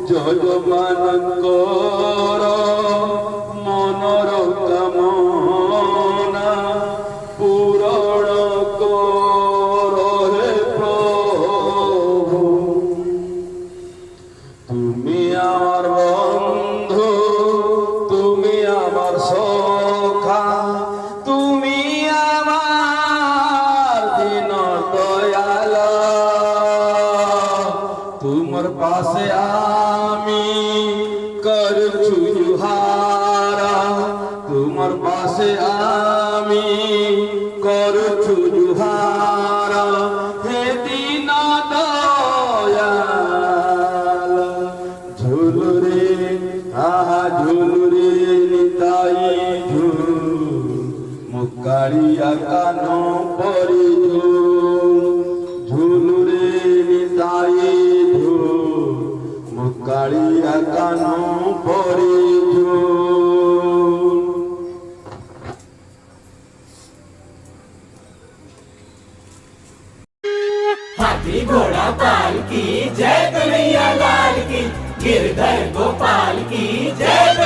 যজমানଙ୍କର ମନର କାମନା ପୂରଣ କର হে প্রভু। তুমি আমার বন্ধু, তুমি আমার সখা, তুমি আমার দিন দয়াল। তোমার পাশে আমি করছু জুহারা, তোমার পাশে আমি করছু জুহারা হে দিন দয়াল। ঝুলুরে আহা ঝুলুরে নিতাই ঝুল, মুকাড়িয়া কান পরি ঝুল। ঝুলুরে নিতাই ঝুল, মুকাড়িয়া কান পরি ঝুল। हाथी घोड़ा पाल की जय कन्हैया लाल की, गिरधर गोपाल की जय।